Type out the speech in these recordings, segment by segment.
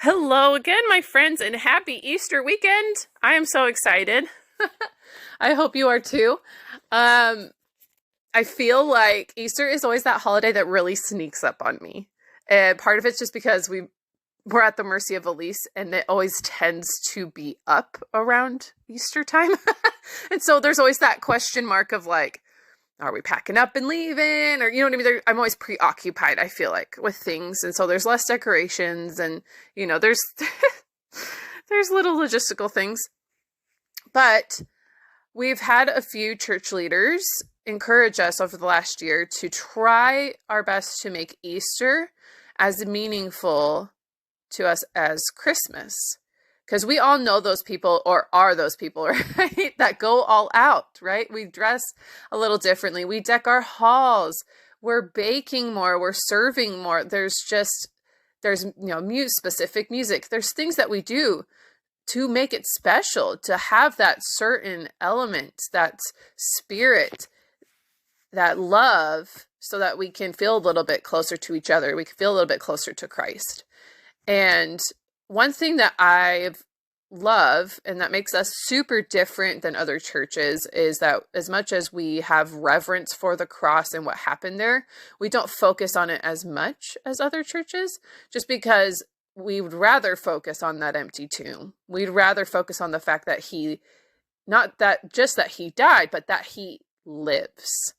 Hello again, my friends, and happy Easter weekend. I am so excited. I hope you are too. Um, I feel like Easter is always that holiday that really sneaks up on me. And part of it's just because we're at the mercy of Elise, and it always tends to be up around Easter time. And so there's always that question mark of like, are we packing up and leaving? Or, you know what I mean? I'm always preoccupied, I feel like, with things. And so there's less decorations and, there's there's little logistical things. But we've had a few church leaders encourage us over the last year to try our best to make Easter as meaningful to us as Christmas. Because we all know those people, or are those people, right? That go all out, right? We dress a little differently. We deck our halls. We're baking more. We're serving more. There's specific music. There's things that we do to make it special, to have that certain element, that spirit, that love, so that we can feel a little bit closer to each other. We can feel a little bit closer to Christ. And one thing that I love, and that makes us super different than other churches, is that as much as we have reverence for the cross and what happened there, we don't focus on it as much as other churches, just because we would rather focus on that empty tomb. We'd rather focus on the fact that not that just that he died, but that he lives.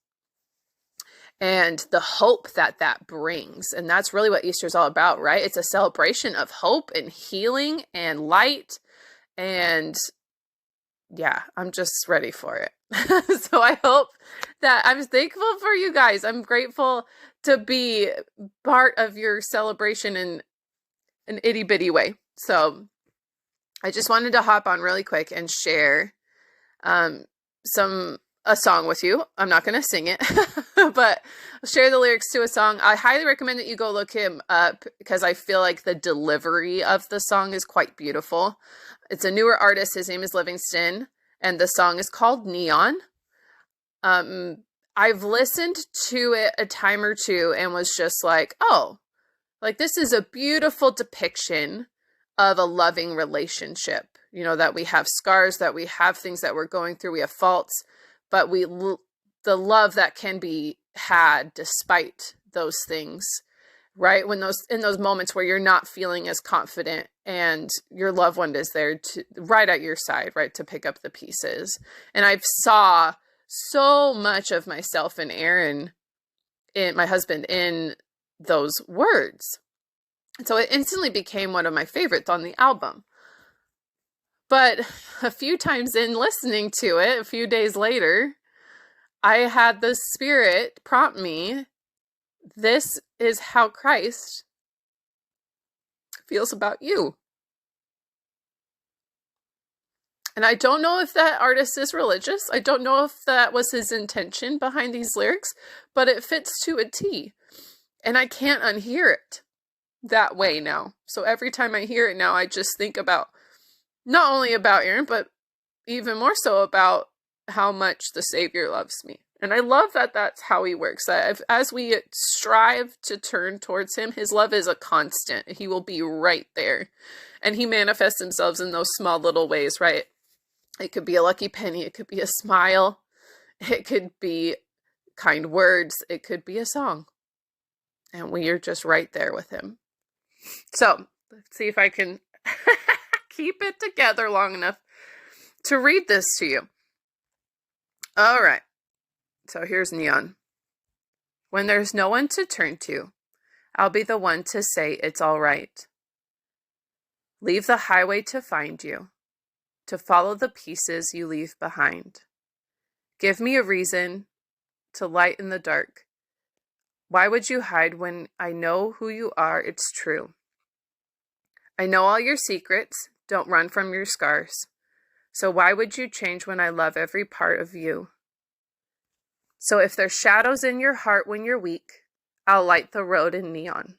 And the hope that that brings. And that's really what Easter is all about, right? It's a celebration of hope and healing and light. And yeah, I'm just ready for it. So I hope that I'm thankful for you guys. I'm grateful to be part of your celebration in an itty bitty way. So I just wanted to hop on really quick and share a song with you. I'm not going to sing it, but I'll share the lyrics to a song. I highly recommend that you go look him up, because I feel like the delivery of the song is quite beautiful. It's a newer artist. His name is Livingston, and the song is called Neon. I've listened to it a time or two and was just like, oh, like this is a beautiful depiction of a loving relationship. That we have scars, that we have things that we're going through, we have faults, but the love that can be had despite those things, right? In those moments where you're not feeling as confident and your loved one is there right at your side, right, to pick up the pieces. And I saw so much of myself and Aaron, my husband, in those words. And so it instantly became one of my favorites on the album. But a few times in listening to it, a few days later, I had the Spirit prompt me, this is how Christ feels about you. And I don't know if that artist is religious. I don't know if that was his intention behind these lyrics, but it fits to a T. And I can't unhear it that way now. So every time I hear it now, I just think about, not only about Aaron, but even more so about how much the Savior loves me. And I love that that's how he works. That as we strive to turn towards him, his love is a constant. He will be right there. And he manifests himself in those small little ways, right? It could be a lucky penny. It could be a smile. It could be kind words. It could be a song. And we are just right there with him. So let's see if I can keep it together long enough to read this to you. All right. So here's Neon. When there's no one to turn to, I'll be the one to say it's all right. Leave the highway to find you, to follow the pieces you leave behind. Give me a reason to light in the dark. Why would you hide when I know who you are? It's true. I know all your secrets. Don't run from your scars. So why would you change when I love every part of you? So if there's shadows in your heart when you're weak, I'll light the road in neon.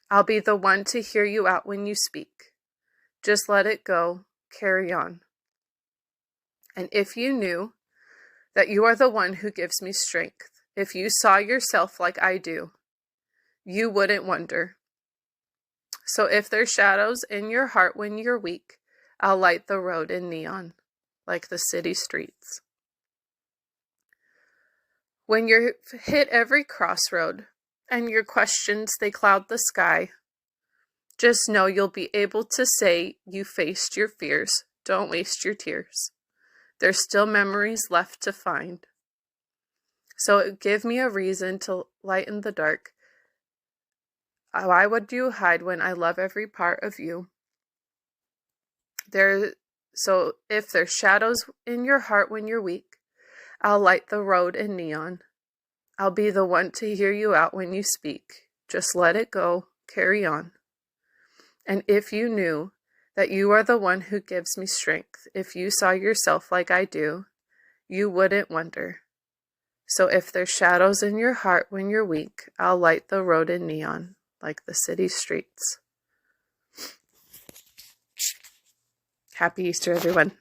I'll be the one to hear you out when you speak. Just let it go. Carry on. And if you knew that you are the one who gives me strength, if you saw yourself like I do, you wouldn't wonder. So if there's shadows in your heart when you're weak, I'll light the road in neon, like the city streets. When you've hit every crossroad and your questions, they cloud the sky, just know you'll be able to say you faced your fears. Don't waste your tears. There's still memories left to find. So give me a reason to lighten the dark. Why would you hide when I love every part of you? So if there's shadows in your heart when you're weak, I'll light the road in neon. I'll be the one to hear you out when you speak. Just let it go, carry on. And if you knew that you are the one who gives me strength, if you saw yourself like I do, you wouldn't wonder. So if there's shadows in your heart when you're weak, I'll light the road in neon, like the city streets. Happy Easter, everyone.